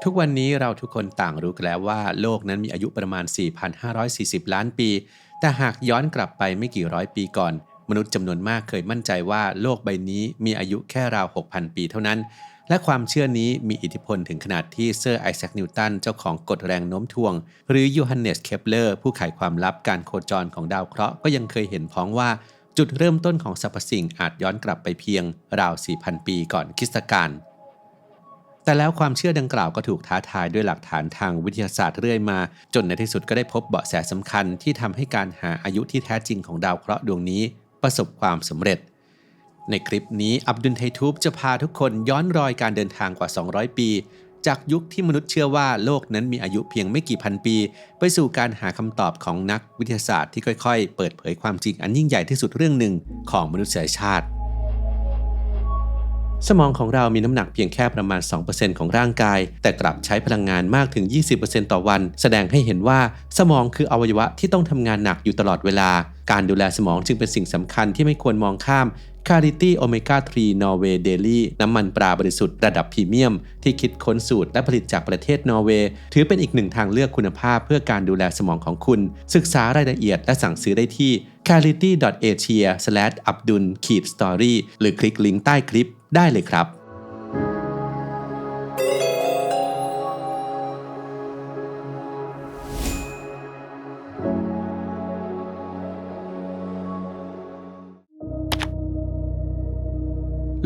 ทุกวันนี้เราทุกคนต่างรู้กันแล้วว่าโลกนั้นมีอายุประมาณ 4,540 ล้านปี แต่หากย้อนกลับไปไม่กี่ร้อยปีก่อนมนุษย์จำนวนมากเคยมั่นใจว่าโลกใบนี้มีอายุแค่ราว 6,000 ปีเท่านั้นและความเชื่อนี้มีอิทธิพลถึงขนาดที่เซอร์ไอแซคนิวตันเจ้าของกฎแรงโน้มถ่วงหรือยูฮันเนสเคปเลอร์ผู้ไขความลับการโคจรของดาวเคราะห์ก็ยังเคยเห็นพ้องว่าจุดเริ่มต้นของสรรพสิ่งอาจย้อนกลับไปเพียงราว 4,000 ปีก่อนคริสตกาลแต่แล้วความเชื่อดังกล่าวก็ถูกท้าทายด้วยหลักฐานทางวิทยาศาสตร์เรื่อยมาจนในที่สุดก็ได้พบเบาะแสสำคัญที่ทำให้การหาอายุที่แท้จริงของดาวเคราะห์ดวงนี้ประสบความสำเร็จในคลิปนี้อับดุลไททูบจะพาทุกคนย้อนรอยการเดินทางกว่า200ปีจากยุคที่มนุษย์เชื่อว่าโลกนั้นมีอายุเพียงไม่กี่พันปีไปสู่การหาคำตอบของนักวิทยาศาสตร์ที่ค่อยๆเปิดเผยความจริงอันยิ่งใหญ่ที่สุดเรื่องหนึ่งของมนุษยชาติสมองของเรามีน้ำหนักเพียงแค่ประมาณ 2% ของร่างกายแต่กลับใช้พลังงานมากถึง 20% ต่อวันแสดงให้เห็นว่าสมองคืออวัยวะที่ต้องทำงานหนักอยู่ตลอดเวลาการดูแลสมองจึงเป็นสิ่งสำคัญที่ไม่ควรมองข้าม Clarity Omega 3 Norway Daily น้ำมันปลาบริสุทธิ์ระดับพรีเมียมที่คิดค้นสูตรและผลิตจากประเทศนอร์เวย์ถือเป็นอีกหนึ่งทางเลือกคุณภาพเพื่อการดูแลสมองของคุณศึกษารายละเอียดและสั่งซื้อได้ที่ clarity.asia/abdul-story หรือคลิกลิงก์ใต้คลิปได้เลยครับ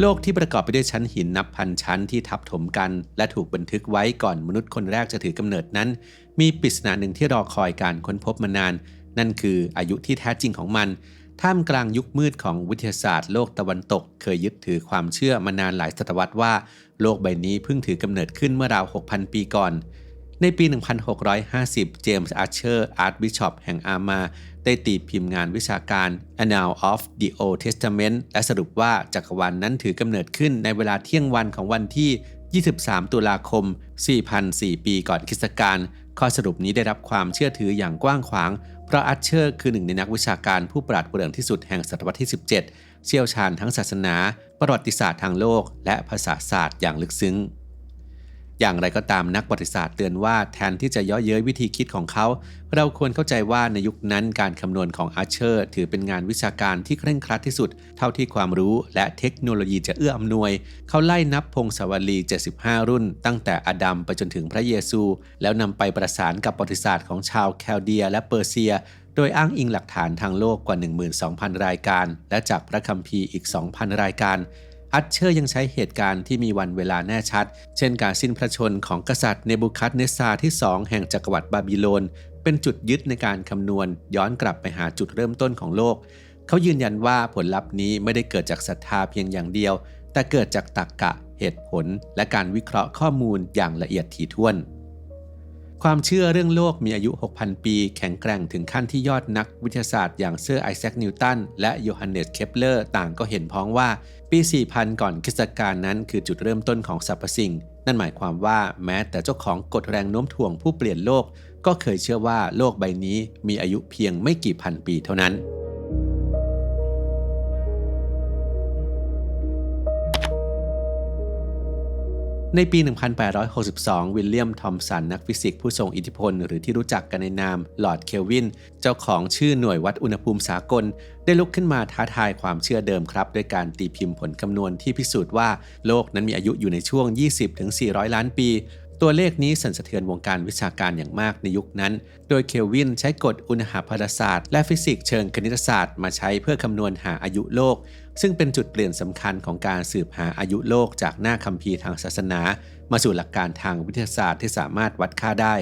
โลกที่ประกอบไปด้วยชั้นหินนับพันชั้นที่ทับถมกันและถูกบันทึกไว้ก่อนมนุษย์คนแรกจะถือกำเนิดนั้นมีปริศนาหนึ่งที่รอคอยการค้นพบมานานนั่นคืออายุที่แท้จริงของมันท่ามกลางยุคมืดของวิทยาศาสตร์โลกตะวันตกเคยยึดถือความเชื่อมานานหลายศตวรรษว่าโลกใบนี้เพิ่งถือกำเนิดขึ้นเมื่อราว 6,000 ปีก่อนในปี 1650 เจมส์ อาร์เชอร์ อาร์ชบิชอปแห่งอาร์มาได้ตีพิมพ์งานวิชาการ Annals of the Old Testament และสรุปว่าจักรวาลนั้นถือกำเนิดขึ้นในเวลาเที่ยงวันของวันที่ 23 ตุลาคม 4,004 ปีก่อนคริสตกาลข้อสรุปนี้ได้รับความเชื่อถืออย่างกว้างขวางเพราะอาร์เชอร์คือหนึ่งในนักวิชาการผู้ปราดเปรื่องที่สุดแห่งศตวรรษที่ 17 เชี่ยวชาญทั้งศาสนาประวัติศาสตร์ทางโลกและภาษาศาสตร์อย่างลึกซึ้งอย่างไรก็ตามนักประวัติศาสตร์เตือนว่าแทนที่จะเยาะเย้ยวิธีคิดของเขาเราควรเข้าใจว่าในยุคนั้นการคำนวณของอาร์เชอร์ถือเป็นงานวิชาการที่เคร่งครัดที่สุดเท่าที่ความรู้และเทคโนโลยีจะเอื้ออำนวยเขาไล่นับพงศาวลี75รุ่นตั้งแต่อาดัมไปจนถึงพระเยซูแล้วนำไปประสานกับประวัติศาสตร์ของชาวแคลเดียและเปอร์เซียโดยอ้างอิงหลักฐานทางโลกกว่า 12,000 รายการและจากพระคัมภีร์อีก 2,000 รายการอาร์เชอร์ยังใช้เหตุการณ์ที่มีวันเวลาแน่ชัดเช่นการสิ้นพระชนของกษัตริย์เนบูคัดเนซาร์ที่ 2 แห่งจักรวรรดิบาบิโลนเป็นจุดยึดในการคำนวณย้อนกลับไปหาจุดเริ่มต้นของโลกเขายืนยันว่าผลลัพธ์นี้ไม่ได้เกิดจากศรัทธาเพียงอย่างเดียวแต่เกิดจากตรรกะเหตุผลและการวิเคราะห์ข้อมูลอย่างละเอียดถี่ถ้วนความเชื่อเรื่องโลกมีอายุ 6,000 ปีแข็งแกร่งถึงขั้นที่ยอดนักวิทยาศาสตร์อย่างเซอร์ไอแซคนิวตันและโยฮันเนสเคปเลอร์ต่างก็เห็นพ้องว่าปี 4,000 ก่อนคริสตกาลนั้นคือจุดเริ่มต้นของสรรพสิ่งนั่นหมายความว่าแม้แต่เจ้าของกฎแรงโน้มถ่วงผู้เปลี่ยนโลกก็เคยเชื่อว่าโลกใบนี้มีอายุเพียงไม่กี่พันปีเท่านั้นในปี 1862 วิลเลียม ทอมสันนักฟิสิกส์ผู้ทรงอิทธิพลหรือที่รู้จักกันในนามลอร์ด เคลวินเจ้าของชื่อหน่วยวัดอุณหภูมิสากลได้ลุกขึ้นมาท้าทายความเชื่อเดิมครับด้วยการตีพิมพ์ผลคำนวณที่พิสูจน์ว่าโลกนั้นมีอายุอยู่ในช่วง 20-400 ล้านปีตัวเลขนี้สั่นสะเทือนวงการวิชาการอย่างมากในยุคนั้นโดยเคลวินใช้กฎอุณหภาศาสตร์และฟิสิกส์เชิงคณิตศาสตร์มาใช้เพื่อคำนวณหาอายุโลกซึ่งเป็นจุดเปลี่ยนสำคัญของการสืบหาอายุโลกจากหน้าคัมภีร์ทางศาสนามาสู่หลักการทางวิทยาศาสตร์ที่สามารถวัดค่าได้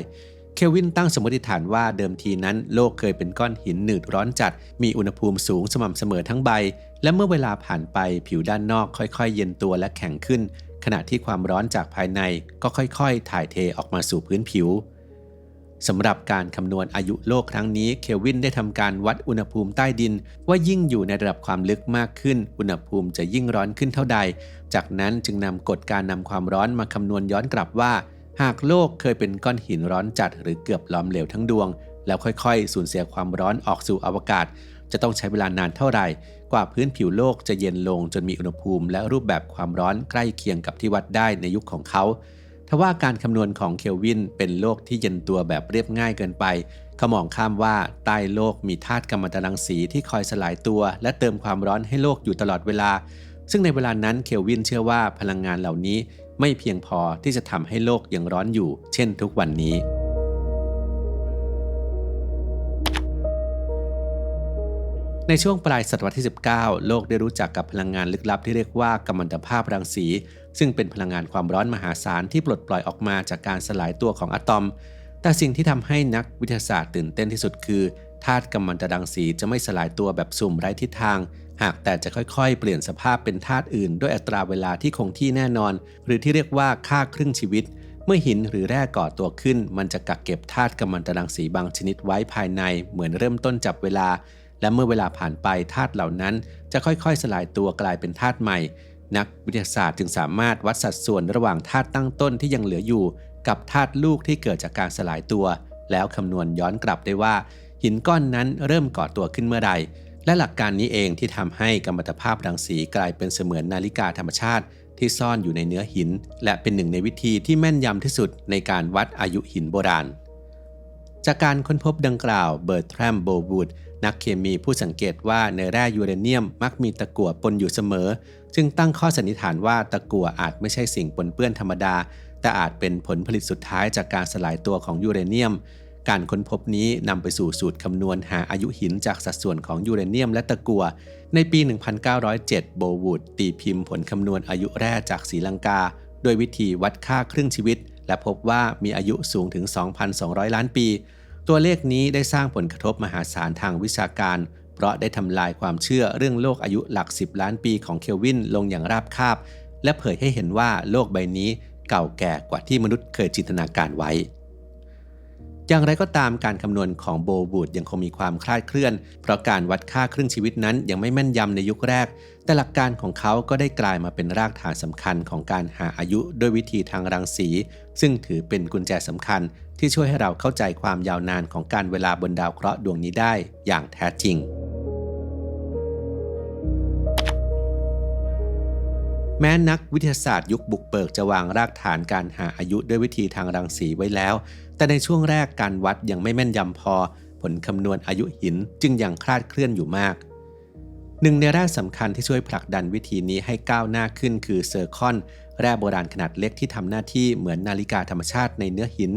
เคลวินตั้งสมมติฐานว่าเดิมทีนั้นโลกเคยเป็นก้อนหินหนืดร้อนจัดมีอุณหภูมิสูงสม่ำเสมอทั้งใบและเมื่อเวลาผ่านไปผิวด้านนอกค่อยๆเย็นตัวและแข็งขึ้นขณะที่ความร้อนจากภายในก็ค่อยๆถ่ายเทออกมาสู่พื้นผิวสำหรับการคำนวณอายุโลกครั้งนี้เคลวินได้ทำการวัดอุณหภูมิใต้ดินว่ายิ่งอยู่ในระดับความลึกมากขึ้นอุณหภูมิจะยิ่งร้อนขึ้นเท่าใดจากนั้นจึงนำกฎการนำความร้อนมาคำนวณย้อนกลับว่าหากโลกเคยเป็นก้อนหินร้อนจัดหรือเกือบล้อมเหลวทั้งดวงแล้วค่อยๆสูญเสียความร้อนออกสู่อวกาศจะต้องใช้เวลานานเท่าไหร่กว่าพื้นผิวโลกจะเย็นลงจนมีอุณหภูมิและรูปแบบความร้อนใกล้เคียงกับที่วัดได้ในยุคของเขา ทว่าการคำนวณของเคลวินเป็นโลกที่เย็นตัวแบบเรียบง่ายเกินไปเขามองข้ามว่าใต้โลกมีธาตุกัมมันตรังสีที่คอยสลายตัวและเติมความร้อนให้โลกอยู่ตลอดเวลาซึ่งในเวลานั้นเคลวินเชื่อว่าพลังงานเหล่านี้ไม่เพียงพอที่จะทำให้โลกยังร้อนอยู่เช่นทุกวันนี้ในช่วงปลายศตวรรษที่ 19 โลกได้รู้จักกับพลังงานลึกลับที่เรียกว่ากัมมันตภาพรังสีซึ่งเป็นพลังงานความร้อนมหาศาลที่ปลดปล่อยออกมาจากการสลายตัวของอะตอมแต่สิ่งที่ทำให้นักวิทยาศาสตร์ตื่นเต้นที่สุดคือธาตุกัมมันตรังสีจะไม่สลายตัวแบบสุ่มไร้ทิศทางหากแต่จะค่อยๆเปลี่ยนสภาพเป็นธาตุอื่นด้วยอัตราเวลาที่คงที่แน่นอนหรือที่เรียกว่าค่าครึ่งชีวิตเมื่อหินหรือแร่ก่อตัวขึ้นมันจะกักเก็บธาตุกัมมันตรังสีบางชนิดไว้ภายในเหมือนเริ่มต้นจับเวลาและเมื่อเวลาผ่านไปธาตุเหล่านั้นจะค่อยๆสลายตัวกลายเป็นธาตุใหม่นักวิทยาศาสตร์จึงสามารถวัดสัดส่วนระหว่างธาตุตั้งต้นที่ยังเหลืออยู่กับธาตุลูกที่เกิดจากการสลายตัวแล้วคำนวณย้อนกลับได้ว่าหินก้อนนั้นเริ่มก่อตัวขึ้นเมื่อใดและหลักการนี้เองที่ทำให้กัมมันตภาพรังสีกลายเป็นเสมือนนาฬิกาธรรมชาติที่ซ่อนอยู่ในเนื้อหินและเป็นหนึ่งในวิธีที่แม่นยำที่สุดในการวัดอายุหินโบราณจากการค้นพบดังกล่าวเบิร์ตแรมโบวูดนักเคมีผู้สังเกตว่าในแร่ยูเรเนียมมักมีตะกั่วปนอยู่เสมอจึงตั้งข้อสันนิษฐานว่าตะกั่วอาจไม่ใช่สิ่งปนเปื้อนธรรมดาแต่อาจเป็นผลผลิตสุดท้ายจากการสลายตัวของยูเรเนียมการค้นพบนี้นำไปสู่สูตรคำนวณหาอายุหินจากสัดส่วนของยูเรเนียมและตะกั่วในปี 1907 โบวูดตีพิมพ์ผลคำนวณอายุแร่จากศรีลังกาโดยวิธีวัดค่าครึ่งชีวิตและพบว่ามีอายุสูงถึง 2,200 ล้านปีตัวเลขนี้ได้สร้างผลกระทบมหาศาลทางวิชาการเพราะได้ทำลายความเชื่อเรื่องโลกอายุหลัก10ล้านปีของเคลวินลงอย่างราบคาบและเผยให้เห็นว่าโลกใบนี้เก่าแก่กว่าที่มนุษย์เคยจินตนาการไว้อย่างไรก็ตามการคำนวณของโบวูดยังคงมีความคลาดเคลื่อนเพราะการวัดค่าครึ่งชีวิตนั้นยังไม่แม่นยำในยุคแรกแต่หลักการของเขาก็ได้กลายมาเป็นรากฐานสำคัญของการหาอายุด้วยวิธีทางรังสีซึ่งถือเป็นกุญแจสำคัญที่ช่วยให้เราเข้าใจความยาวนานของการเวลาบนดาวเคราะห์ดวงนี้ได้อย่างแท้จริงแม้นักวิทยาศาสตร์ยุคบุกเบิกจะวางรากฐานการหาอายุด้วยวิธีทางรังสีไว้แล้วแต่ในช่วงแรกการวัดยังไม่แม่นยำพอผลคำนวณอายุหินจึงยังคลาดเคลื่อนอยู่มากหนึ่งในแร่สำคัญที่ช่วยผลักดันวิธีนี้ให้ก้าวหน้าขึ้นคือเซอร์คอนแร่โบราณขนาดเล็กที่ทำหน้าที่เหมือนนาฬิกาธรรมชาติในเนื้อหิน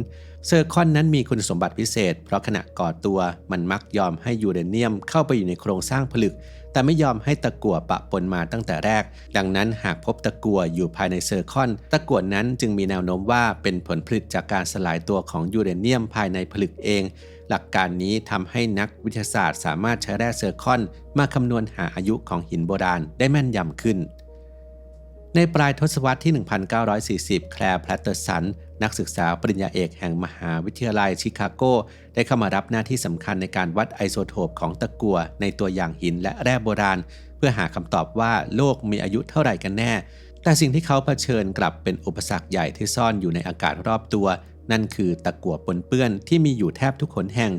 เซอร์คอนนั้นมีคุณสมบัติพิเศษเพราะขณะก่อตัวมันมักยอมให้ยูเรเนียมเข้าไปอยู่ในโครงสร้างผลึกแต่ไม่ยอมให้ตะกั่วปะปนมาตั้งแต่แรกดังนั้นหากพบตะกั่วอยู่ภายในเซอร์คอนตะกั่วนั้นจึงมีแนวโน้มว่าเป็นผลผลิตจากการสลายตัวของยูเรเนียมภายในผลึกเองหลักการนี้ทำให้นักวิทยาศาสตร์สามารถใช้แร่เซอร์คอนมาคำนวณหาอายุของหินโบราณได้แม่นยำขึ้นในปลายทศวรรษที่ 1940 แคลร์ แพลตเตอร์สันนักศึกษาปริญญาเอกแห่งมหาวิทยาลัยชิคาโกได้เข้ามารับหน้าที่สำคัญในการวัดไอโซโทปของตะกั่วในตัวอย่างหินและแร่โบราณเพื่อหาคำตอบว่าโลกมีอายุเท่าไหร่กันแน่แต่สิ่งที่เขาเผชิญกลับเป็นอุปสรรคใหญ่ที่ซ่อนอยู่ในอากาศรอบตัวนั่นคือตะกั่วปนเปื้อนที่มีอยู่แทบทุกหนแห่ง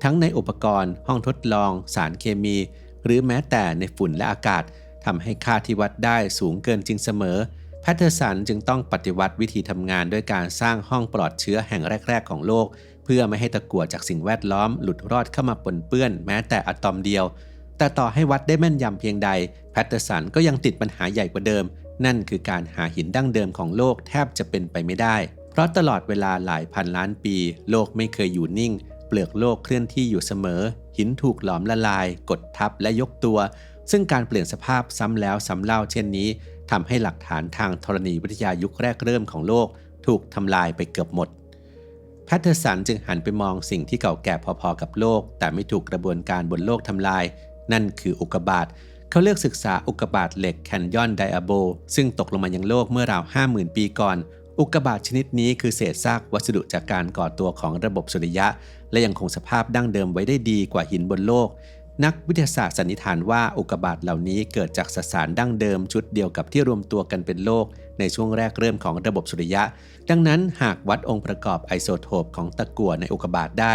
ทั้งในอุปกรณ์ห้องทดลองสารเคมีหรือแม้แต่ในฝุ่นและอากาศทำให้ค่าที่วัดได้สูงเกินจริงเสมอแพตเทอร์สันจึงต้องปฏิวัติวิธีทำงานด้วยการสร้างห้องปลอดเชื้อแห่งแรกๆของโลกเพื่อไม่ให้ตะกั่วจากสิ่งแวดล้อมหลุดรอดเข้ามาปนเปื้อนแม้แต่อะตอมเดียวแต่ต่อให้วัดได้แม่นยำเพียงใดแพตเทอร์สันก็ยังติดปัญหาใหญ่กว่าเดิมนั่นคือการหาหินดั้งเดิมของโลกแทบจะเป็นไปไม่ได้เพราะตลอดเวลาหลายพันล้านปีโลกไม่เคยอยู่นิ่งเปลือกโลกเคลื่อนที่อยู่เสมอหินถูกหลอมละลายกดทับและยกตัวซึ่งการเปลี่ยนสภาพซ้ำแล้วซ้ำเล่าเช่นนี้ทำให้หลักฐานทางธรณีวิทยายุคแรกเริ่มของโลกถูกทำลายไปเกือบหมดแพตเทอร์สันจึงหันไปมองสิ่งที่เก่าแก่พอๆกับโลกแต่ไม่ถูกกระบวนการบนโลกทำลายนั่นคืออุกกาบาตเขาเลือกศึกษาอุกกาบาตเหล็กแคนยอนไดอาโบซึ่งตกลงมายังโลกเมื่อราว 50,000 ปีก่อนอุกกาบาตชนิดนี้คือเศษซากวัสดุจากการก่อตัวของระบบสุริยะและยังคงสภาพดั้งเดิมไว้ได้ดีกว่าหินบนโลกนักวิทยาศาสตร์สันนิษฐานว่าอุกกาบาตเหล่านี้เกิดจากสสารดั้งเดิมชุดเดียวกับที่รวมตัวกันเป็นโลกในช่วงแรกเริ่มของระบบสุริยะดังนั้นหากวัดองค์ประกอบไอโซโทปของตะกั่วในอุกกาบาตได้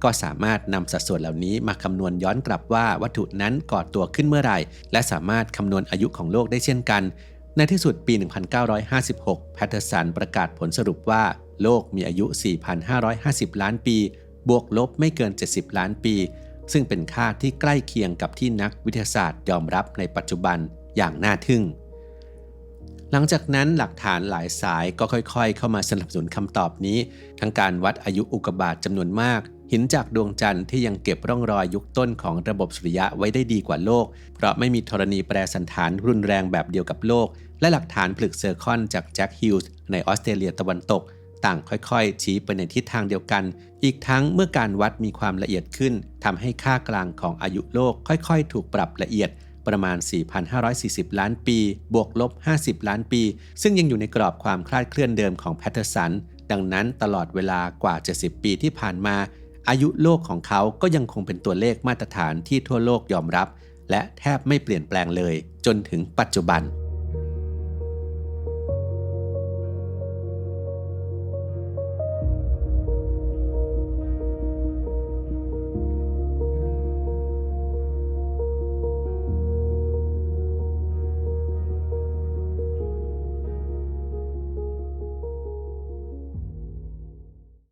ก็สามารถนำสัดส่วนเหล่านี้มาคำนวณย้อนกลับว่าวัตถุนั้นก่อตัวขึ้นเมื่อไหร่และสามารถคำนวณอายุของโลกได้เช่นกัน ในที่สุดปี 1956 แพตเทอร์สันประกาศผลสรุปว่าโลกมีอายุ 4,550 ล้านปีบวกลบไม่เกิน 70 ล้านปีซึ่งเป็นค่าที่ใกล้เคียงกับที่นักวิทยาศาสตร์ยอมรับในปัจจุบันอย่างน่าทึ่งหลังจากนั้นหลักฐานหลายสายก็ค่อยๆเข้ามาสนับสนุนคำตอบนี้ทั้งการวัดอายุอุกกาบาตจำนวนมากหินจากดวงจันทร์ที่ยังเก็บร่องรอยยุคต้นของระบบสุริยะไว้ได้ดีกว่าโลกเพราะไม่มีธรณีแปรสันฐานรุนแรงแบบเดียวกับโลกและหลักฐานผลึกเซอร์คอนจากแจ็คฮิลส์ในออสเตรเลียตะวันตกต่างค่อยๆชี้ไปในทิศทางเดียวกันอีกทั้งเมื่อการวัดมีความละเอียดขึ้นทำให้ค่ากลางของอายุโลกค่อยๆถูกปรับละเอียดประมาณ 4,540 ล้านปีบวกลบ50 ล้านปีซึ่งยังอยู่ในกรอบความคลาดเคลื่อนเดิมของแพตเทอร์สันดังนั้นตลอดเวลากว่า70 ปีที่ผ่านมาอายุโลกของเขาก็ยังคงเป็นตัวเลขมาตรฐานที่ทั่วโลกยอมรับและแทบไม่เปลี่ยนแปลงเลยจนถึงปัจจุบัน